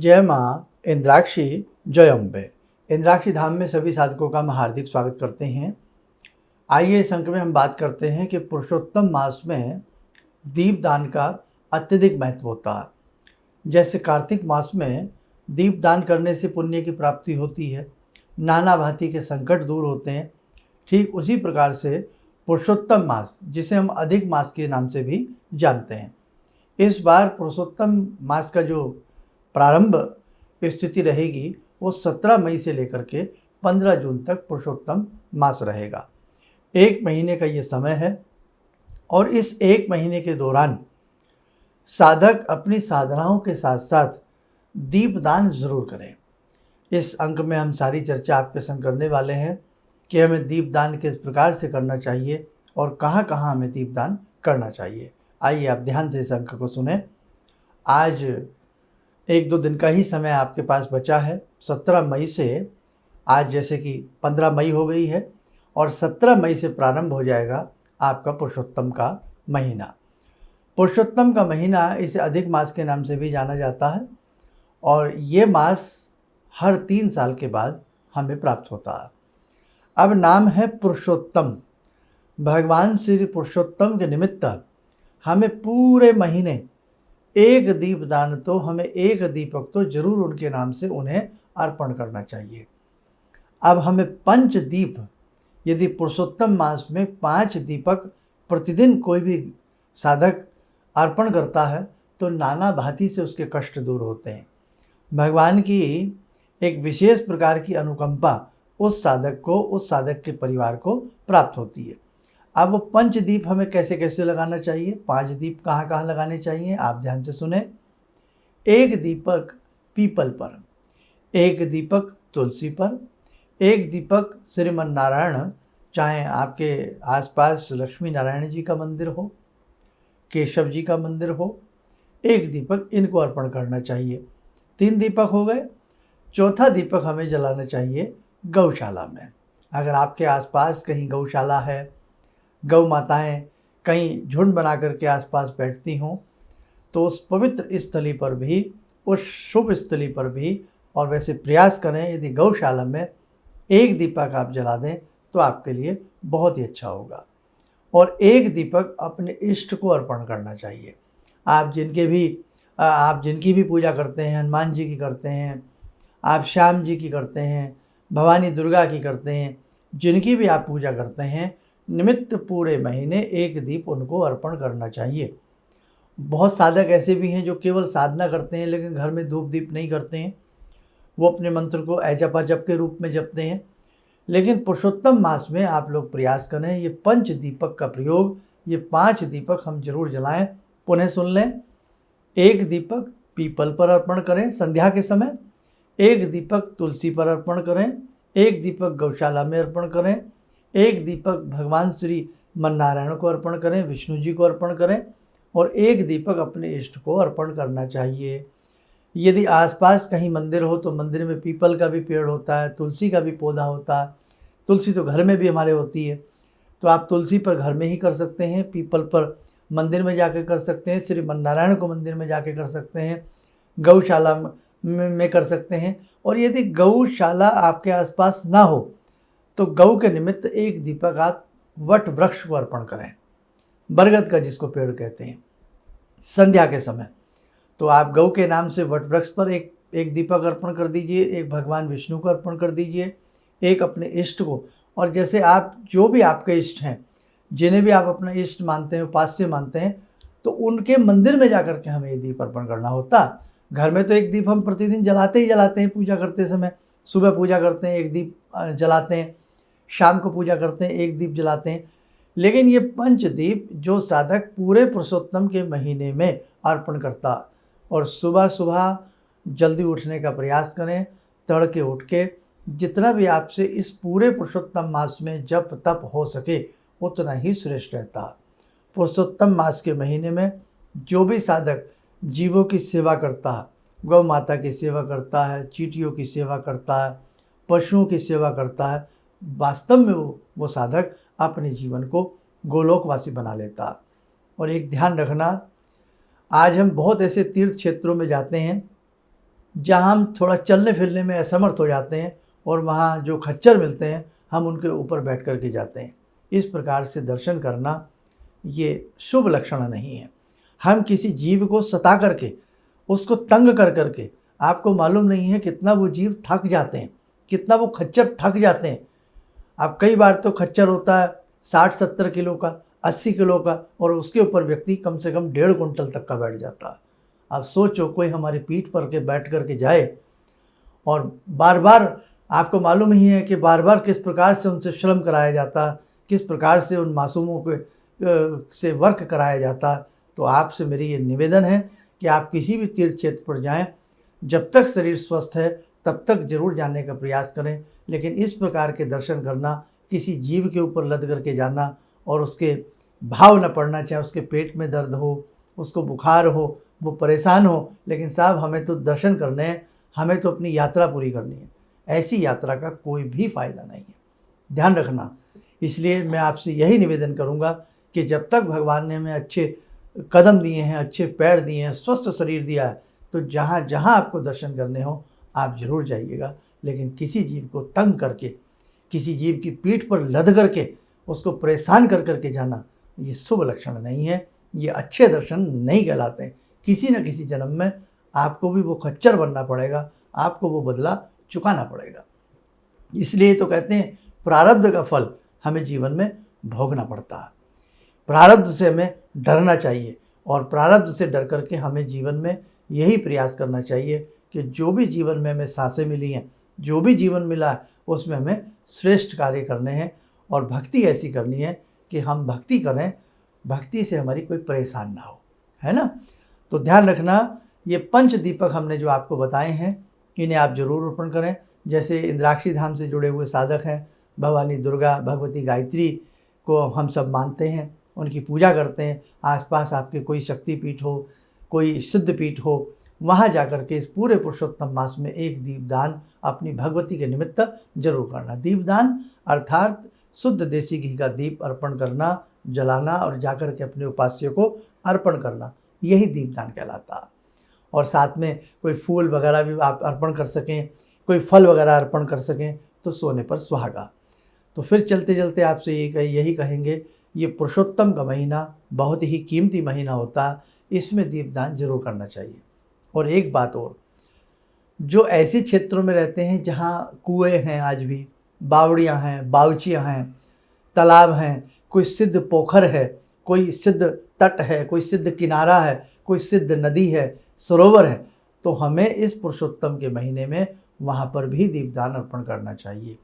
जय माँ इंद्राक्षी जय अम्बे। इंद्राक्षी धाम में सभी साधकों का हम हार्दिक स्वागत करते हैं। आइए इस अंक में हम बात करते हैं कि पुरुषोत्तम मास में दीपदान का अत्यधिक महत्व होता है। जैसे कार्तिक मास में दीपदान करने से पुण्य की प्राप्ति होती है, नाना भांति के संकट दूर होते हैं, ठीक उसी प्रकार से पुरुषोत्तम मास, जिसे हम अधिक मास के नाम से भी जानते हैं, इस बार पुरुषोत्तम मास का जो प्रारंभ स्थिति रहेगी वो 17 मई से लेकर के 15 जून तक पुरुषोत्तम मास रहेगा। एक महीने का ये समय है और इस एक महीने के दौरान साधक अपनी साधनाओं के साथ साथ दीपदान ज़रूर करें। इस अंक में हम सारी चर्चा आपके संग करने वाले हैं कि हमें दीपदान किस प्रकार से करना चाहिए और कहाँ कहाँ हमें दीपदान करना चाहिए। आइए आप ध्यान से इस अंक को सुने। आज एक दो दिन का ही समय आपके पास बचा है। 17 मई से आज जैसे कि 15 मई हो गई है और 17 मई से प्रारंभ हो जाएगा आपका पुरुषोत्तम का महीना। पुरुषोत्तम का महीना इसे अधिक मास के नाम से भी जाना जाता है और ये मास हर 3 साल के बाद हमें प्राप्त होता है। अब नाम है पुरुषोत्तम। भगवान श्री पुरुषोत्तम के निमित्त हमें पूरे महीने एक दीपदान तो हमें एक दीपक तो जरूर उनके नाम से उन्हें अर्पण करना चाहिए। अब हमें 5 दीप, यदि पुरुषोत्तम मास में 5 दीपक प्रतिदिन कोई भी साधक अर्पण करता है तो नाना भांति से उसके कष्ट दूर होते हैं। भगवान की एक विशेष प्रकार की अनुकंपा उस साधक को, उस साधक के परिवार को प्राप्त होती है। अब वो 5 दीप हमें कैसे कैसे लगाना चाहिए, 5 दीप कहाँ कहाँ लगाने चाहिए, आप ध्यान से सुने। 1 दीपक पीपल पर, 1 दीपक तुलसी पर, 1 दीपक श्रीमन नारायण, चाहे आपके आसपास लक्ष्मी नारायण जी का मंदिर हो, केशव जी का मंदिर हो, 1 दीपक इनको अर्पण करना चाहिए। 3 दीपक हो गए। चौथा दीपक हमें जलाना चाहिए गौशाला में। अगर आपके आसपास कहीं गौशाला है, गौ माताएं कहीं झुंड बना करके आसपास बैठती हों, तो उस पवित्र स्थली पर भी, उस शुभ स्थली पर भी, और वैसे प्रयास करें यदि गौशाला में 1 दीपक आप जला दें तो आपके लिए बहुत ही अच्छा होगा। और 1 दीपक अपने इष्ट को अर्पण करना चाहिए। आप जिनकी भी पूजा करते हैं, हनुमान जी की करते हैं, आप श्याम जी की करते हैं, भवानी दुर्गा की करते हैं, जिनकी भी आप पूजा करते हैं, निमित्त पूरे महीने 1 दीप उनको अर्पण करना चाहिए। बहुत साधक ऐसे भी हैं जो केवल साधना करते हैं लेकिन घर में धूप दीप नहीं करते हैं, वो अपने मंत्र को ऐजपा जप के रूप में जपते हैं। लेकिन पुरुषोत्तम मास में आप लोग प्रयास करें ये 5 दीपक का प्रयोग, ये 5 दीपक हम जरूर जलाएं। पुनः सुन लें। 1 दीपक पीपल पर अर्पण करें संध्या के समय, 1 दीपक तुलसी पर अर्पण करें, 1 दीपक गौशाला में अर्पण करें, 1 दीपक भगवान श्री मन नारायण को अर्पण करें, विष्णु जी को अर्पण करें, और 1 दीपक अपने इष्ट को अर्पण करना चाहिए। यदि आसपास कहीं मंदिर हो तो मंदिर में पीपल का भी पेड़ होता है, तुलसी का भी पौधा होता है। तुलसी तो घर में भी हमारे होती है, तो आप तुलसी पर घर में ही कर सकते हैं, पीपल पर मंदिर में जाकर कर सकते हैं, श्री मन नारायण को मंदिर में जाके कर सकते हैं, गौशाला में कर सकते हैं। और यदि गौशाला आपके आसपास ना हो तो गौ के निमित्त 1 दीपक आप वट वृक्ष को अर्पण करें, बरगद का जिसको पेड़ कहते हैं, संध्या के समय। तो आप गौ के नाम से वट वृक्ष पर एक दीपक अर्पण कर दीजिए, 1 भगवान विष्णु को अर्पण कर दीजिए, 1 अपने इष्ट को। और जैसे आप जो भी आपके इष्ट हैं, जिन्हें भी आप अपना इष्ट मानते हैं, उपास्य मानते हैं, तो उनके मंदिर में जाकर के हमें ये दीप अर्पण करना होता। घर में तो 1 दीप हम प्रतिदिन जलाते ही जलाते हैं। पूजा करते समय सुबह पूजा करते हैं 1 दीप जलाते हैं, शाम को पूजा करते हैं 1 दीप जलाते हैं। लेकिन ये 5 दीप जो साधक पूरे पुरुषोत्तम के महीने में अर्पण करता, और सुबह सुबह जल्दी उठने का प्रयास करें, तड़के उठ के जितना भी आपसे इस पूरे पुरुषोत्तम मास में जप तप हो सके उतना ही श्रेष्ठ रहता। पुरुषोत्तम मास के महीने में जो भी साधक जीवों की सेवा करता है, गौ माता की सेवा करता है, चींटियों की सेवा करता है, पशुओं की सेवा करता है, वास्तव में वो साधक अपने जीवन को गोलोकवासी बना लेता है। और एक ध्यान रखना, आज हम बहुत ऐसे तीर्थ क्षेत्रों में जाते हैं जहाँ हम थोड़ा चलने फिरने में असमर्थ हो जाते हैं और वहाँ जो खच्चर मिलते हैं हम उनके ऊपर बैठ कर के जाते हैं। इस प्रकार से दर्शन करना ये शुभ लक्षण नहीं है। हम किसी जीव को सता करके, उसको तंग कर करके, आपको मालूम नहीं है कितना वो जीव थक जाते हैं, कितना वो खच्चर थक जाते हैं। अब कई बार तो खच्चर होता है 60-70 किलो का, 80 किलो का, और उसके ऊपर व्यक्ति कम से कम 1.5 कुंटल तक का बैठ जाता है। अब सोचो कोई हमारी पीठ पर के बैठ कर के जाए और बार बार, आपको मालूम ही है कि बार बार किस प्रकार से उनसे श्रम कराया जाता है, किस प्रकार से उन मासूमों के से वर्क कराया जाता है। तो आपसे मेरी ये निवेदन है कि आप किसी भी तीर्थ क्षेत्र पर जाएं, जब तक शरीर स्वस्थ है तब तक जरूर जाने का प्रयास करें, लेकिन इस प्रकार के दर्शन करना, किसी जीव के ऊपर लद करके जाना और उसके भाव न पड़ना, चाहे उसके पेट में दर्द हो, उसको बुखार हो, वो परेशान हो, लेकिन साहब हमें तो दर्शन करने हैं, हमें तो अपनी यात्रा पूरी करनी है, ऐसी यात्रा का कोई भी फ़ायदा नहीं है। ध्यान रखना। इसलिए मैं आपसे यही निवेदन करूंगा कि जब तक भगवान ने हमें अच्छे कदम दिए हैं, अच्छे पैर दिए हैं, स्वस्थ शरीर दिया है, तो जहाँ जहाँ आपको दर्शन करने हो आप जरूर जाइएगा। लेकिन किसी जीव को तंग करके, किसी जीव की पीठ पर लद करके उसको परेशान कर करके जाना, ये शुभ लक्षण नहीं है, ये अच्छे दर्शन नहीं कहलाते हैं। किसी न किसी जन्म में आपको भी वो खच्चर बनना पड़ेगा, आपको वो बदला चुकाना पड़ेगा। इसलिए तो कहते हैं प्रारब्ध का फल हमें जीवन में भोगना पड़ता है। प्रारब्ध से हमें डरना चाहिए और प्रारब्ध से डर करके हमें जीवन में यही प्रयास करना चाहिए कि जो भी जीवन में हमें सांसें मिली हैं, जो भी जीवन मिला है, उसमें हमें श्रेष्ठ कार्य करने हैं और भक्ति ऐसी करनी है कि हम भक्ति करें, भक्ति से हमारी कोई परेशान ना हो, है ना। तो ध्यान रखना, ये पंच दीपक हमने जो आपको बताए हैं इन्हें आप जरूर अर्पण करें। जैसे इंद्राक्षी धाम से जुड़े हुए साधक हैं, भवानी दुर्गा, भगवती गायत्री को हम सब मानते हैं, उनकी पूजा करते हैं। आसपास आपके कोई शक्तिपीठ हो, कोई सिद्धपीठ हो, वहाँ जाकर के इस पूरे पुरुषोत्तम मास में एक दीपदान अपनी भगवती के निमित्त जरूर करना। दीपदान अर्थात शुद्ध देसी घी का दीप अर्पण करना, जलाना और जाकर के अपने उपास्य को अर्पण करना, यही दीपदान कहलाता है। और साथ में कोई फूल वगैरह भी आप अर्पण कर सकें, कोई फल वगैरह अर्पण कर सकें तो सोने पर सुहागा। तो फिर चलते चलते आपसे यही कहेंगे, ये पुरुषोत्तम का महीना बहुत ही कीमती महीना होता है, इसमें दीपदान जरूर करना चाहिए। और एक बात और, जो ऐसे क्षेत्रों में रहते हैं जहाँ कुएं हैं, आज भी बावड़ियाँ हैं, बावचियाँ हैं, तालाब हैं, कोई सिद्ध पोखर है, कोई सिद्ध तट है, कोई सिद्ध किनारा है, कोई सिद्ध नदी है, सरोवर है, तो हमें इस पुरुषोत्तम के महीने में वहाँ पर भी दीपदान अर्पण करना चाहिए।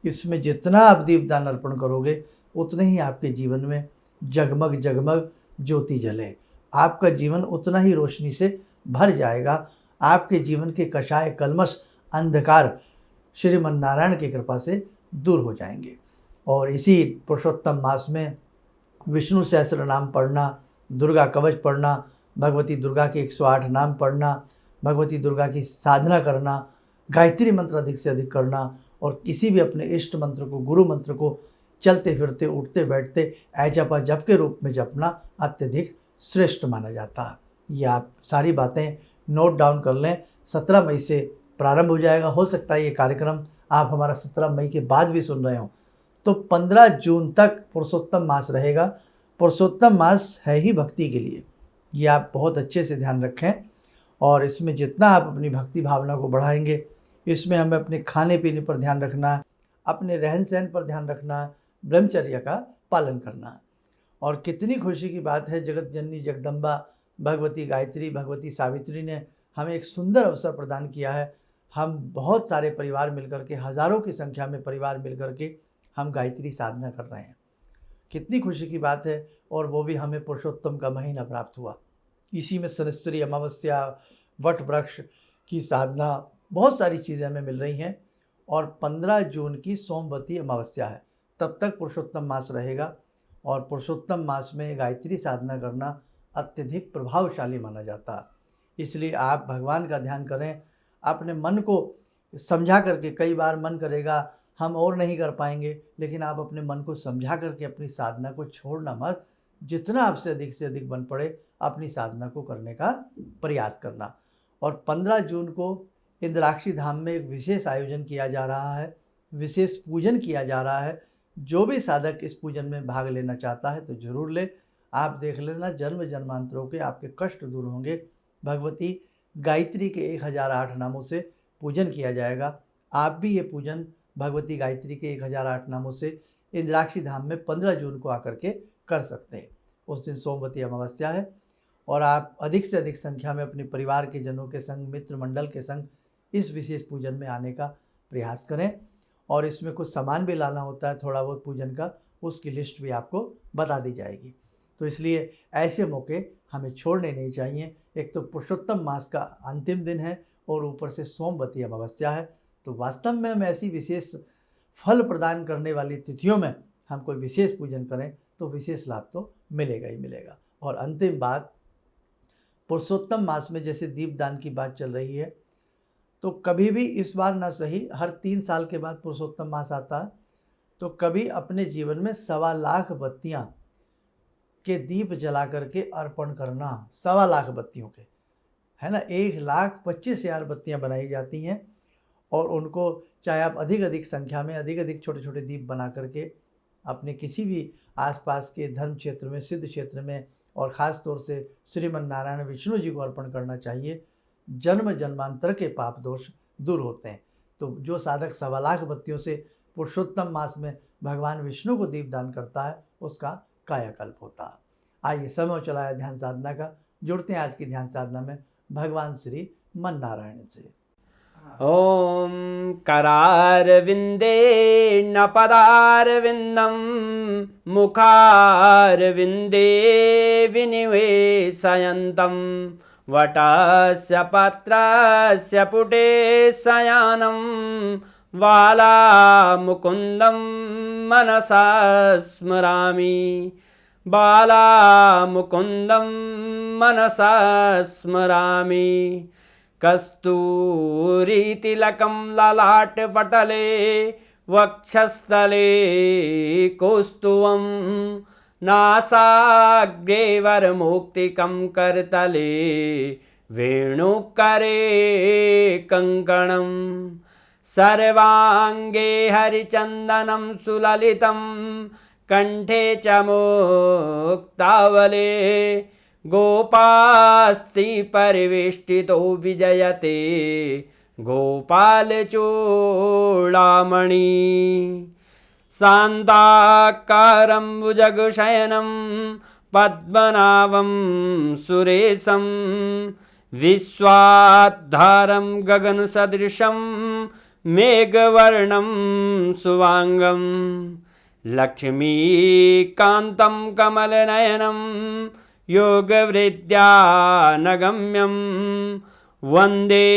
इसमें जितना आप दीपदान अर्पण करोगे उतने ही आपके जीवन में जगमग जगमग ज्योति जले, आपका जीवन उतना ही रोशनी से भर जाएगा, आपके जीवन के कषाय कल्मश अंधकार श्रीमन नारायण की कृपा से दूर हो जाएंगे। और इसी पुरुषोत्तम मास में विष्णु सहस्त्र नाम पढ़ना, दुर्गा कवच पढ़ना, भगवती दुर्गा के 108 नाम पढ़ना, भगवती दुर्गा की साधना करना, गायत्री मंत्र अधिक से अधिक करना और किसी भी अपने इष्ट मंत्र को, गुरु मंत्र को चलते फिरते, उठते बैठते ऐजपा जप के रूप में जपना अत्यधिक श्रेष्ठ माना जाता है। ये आप सारी बातें नोट डाउन कर लें। 17 मई से प्रारंभ हो जाएगा। हो सकता है ये कार्यक्रम आप हमारा 17 मई के बाद भी सुन रहे हो, तो 15 जून तक पुरुषोत्तम मास रहेगा। पुरुषोत्तम मास है ही भक्ति के लिए, ये आप बहुत अच्छे से ध्यान रखें। और इसमें जितना आप अपनी भक्ति भावना को बढ़ाएंगे, इसमें हमें अपने खाने पीने पर ध्यान रखना है, अपने रहन सहन पर ध्यान रखना है, ब्रह्मचर्य का पालन करना है। और कितनी खुशी की बात है, जगत जननी जगदम्बा भगवती गायत्री, भगवती सावित्री ने हमें एक सुंदर अवसर प्रदान किया है। हम बहुत सारे परिवार मिलकर के, हज़ारों की संख्या में परिवार मिलकर के हम गायत्री साधना कर रहे हैं। कितनी खुशी की बात है। और वो भी हमें पुरुषोत्तम का महीना प्राप्त हुआ। इसी में शनिश्चरी अमावस्या, वट वृक्ष की साधना, बहुत सारी चीज़ें हमें मिल रही हैं। और 15 जून की सोमवती अमावस्या है, तब तक पुरुषोत्तम मास रहेगा। और पुरुषोत्तम मास में गायत्री साधना करना अत्यधिक प्रभावशाली माना जाता है। इसलिए आप भगवान का ध्यान करें, अपने मन को समझा करके। कई बार मन करेगा हम और नहीं कर पाएंगे, लेकिन आप अपने मन को समझा करके अपनी साधना को छोड़ना मत। जितना आपसे अधिक बन पड़े अपनी साधना को करने का प्रयास करना। और 15 जून को इंद्राक्षी धाम में एक विशेष आयोजन किया जा रहा है, विशेष पूजन किया जा रहा है। जो भी साधक इस पूजन में भाग लेना चाहता है तो जरूर ले। आप देख लेना, जन्म जन्मांतरों के आपके कष्ट दूर होंगे। भगवती गायत्री के 1008 नामों से पूजन किया जाएगा। आप भी ये पूजन भगवती गायत्री के 1008 नामों से इंद्राक्षी धाम में 15 जून को आकर के कर सकते हैं। उस दिन सोमवती अमावस्या है और आप अधिक से अधिक संख्या में अपने परिवार के जनों के संग, मित्र मंडल के संग इस विशेष पूजन में आने का प्रयास करें। और इसमें कुछ सामान भी लाना होता है थोड़ा बहुत पूजन का, उसकी लिस्ट भी आपको बता दी जाएगी। तो इसलिए ऐसे मौके हमें छोड़ने नहीं चाहिए। एक तो पुरुषोत्तम मास का अंतिम दिन है और ऊपर से सोमवती अमावस्या है, तो वास्तव में हम ऐसी विशेष फल प्रदान करने वाली तिथियों में हम कोई विशेष पूजन करें तो विशेष लाभ तो मिलेगा ही मिलेगा। और अंतिम बात, पुरुषोत्तम मास में जैसे दीपदान की बात चल रही है, तो कभी भी इस बार ना सही, हर 3 साल के बाद पुरुषोत्तम मास आता है, तो कभी अपने जीवन में 1.25 लाख बत्तियाँ के दीप जला करके अर्पण करना। 1.25 लाख बत्तियों के, है ना, 1,25,000 बत्तियाँ बनाई जाती हैं और उनको चाहे आप अधिक संख्या में अधिक छोटे छोटे दीप बना करके अपने किसी भी आसपास के धर्म क्षेत्र में, सिद्ध क्षेत्र में, और ख़ास तौर से श्रीमन नारायण विष्णु जी को अर्पण करना चाहिए। जन्म जन्मांतर के पाप दोष दूर होते हैं। तो जो साधक 1.25 लाख बत्तियों से पुरुषोत्तम मास में भगवान विष्णु को दीपदान करता है उसका कायाकल्प होता है। आइए, समय चला है ध्यान साधना का। जुड़ते हैं आज की ध्यान साधना में भगवान श्री मन नारायण से। ॐ करारविन्दे न पदारविन्दं मुखारविन्दे विनिवेशयन्तं वटस्य पत्रस्य पुटे शयानं बालामुकुन्दं मनसा स्मरामि बालामुकुन्दं मनसा स्मरामि कस्तूरीतिलकं ललाटपटले वक्षस्थले कौस्तुभं नासाग्रे वरमुक्तिकं करतले वेणुकरे कङ्कणं सर्वाङ्गे हरिचन्दनं सुललितं कंठे च मुक्तावले गोपास्ति परिवेष्टितो विजयते गोपालचूडामणि शान्ताकारं भुजगशयनं पद्मनाभं सुरेशं विश्वाधारं गगनसदृशं मेघवर्णं शुभांगं लक्ष्मीकान्तं कमलनयनं योगवृद्ध्यानगम्यं वन्दे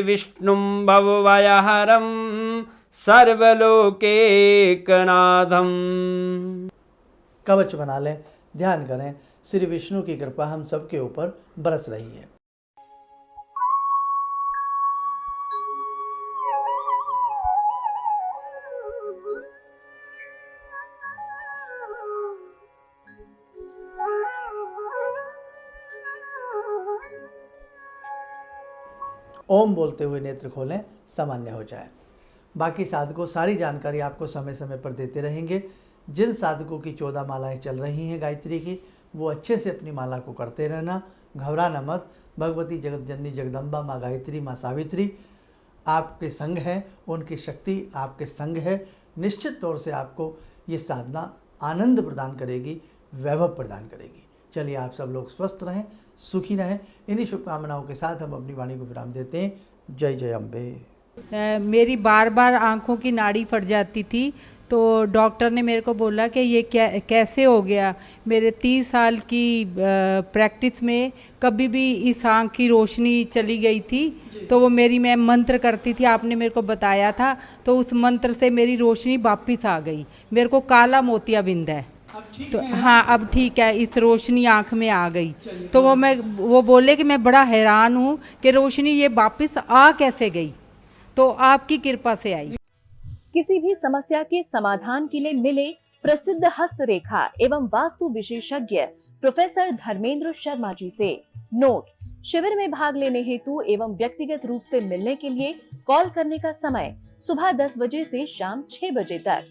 विष्णुं भवभयहरं सर्वलोकैकनाथं। कवच बना लें, ध्यान करें, श्री विष्णु की कृपा हम सबके ऊपर बरस रही है। ओम बोलते हुए नेत्र खोलें, सामान्य हो जाए। बाकी साधकों सारी जानकारी आपको समय समय पर देते रहेंगे। जिन साधकों की 14 मालाएं चल रही हैं गायत्री की, वो अच्छे से अपनी माला को करते रहना, घबराना मत। भगवती जगत जननी जगदम्बा माँ गायत्री, माँ सावित्री आपके संग हैं, उनकी शक्ति आपके संग है। निश्चित तौर से आपको ये साधना आनंद प्रदान करेगी, वैभव प्रदान करेगी। चलिए, आप सब लोग स्वस्थ रहें, सुखी रहें। इन्हीं शुभकामनाओं के साथ हम अपनी वाणी को विराम देते हैं। जय जय अम्बे। मेरी बार बार आँखों की नाड़ी फट जाती थी, तो डॉक्टर ने मेरे को बोला कि ये कैसे हो गया। मेरे 30 साल की प्रैक्टिस में कभी भी इस आँख की रोशनी चली गई थी, तो वो मैं मंत्र करती थी, आपने मेरे को बताया था, तो उस मंत्र से मेरी रोशनी वापस आ गई। मेरे को काला मोतियाबिंद है, तो हाँ अब ठीक है, इस रोशनी आँख में आ गई। तो वो बोले कि मैं बड़ा हैरान हूँ कि रोशनी ये वापस आ कैसे गई, तो आपकी कृपा से आई। किसी भी समस्या के समाधान के लिए मिले प्रसिद्ध हस्तरेखा एवं वास्तु विशेषज्ञ प्रोफेसर धर्मेंद्र शर्मा जी से। नोट: शिविर में भाग लेने हेतु एवं व्यक्तिगत रूप से मिलने के लिए कॉल करने का समय सुबह 10 बजे से शाम 6 बजे तक।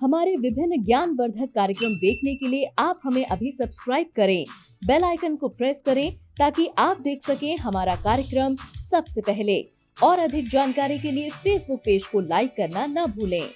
हमारे विभिन्न ज्ञानवर्धक कार्यक्रम देखने के लिए आप हमें अभी सब्सक्राइब करें, बेल आइकन को प्रेस करें ताकि आप देख सकें हमारा कार्यक्रम सबसे पहले। और अधिक जानकारी के लिए फेसबुक पेज को लाइक करना न भूलें।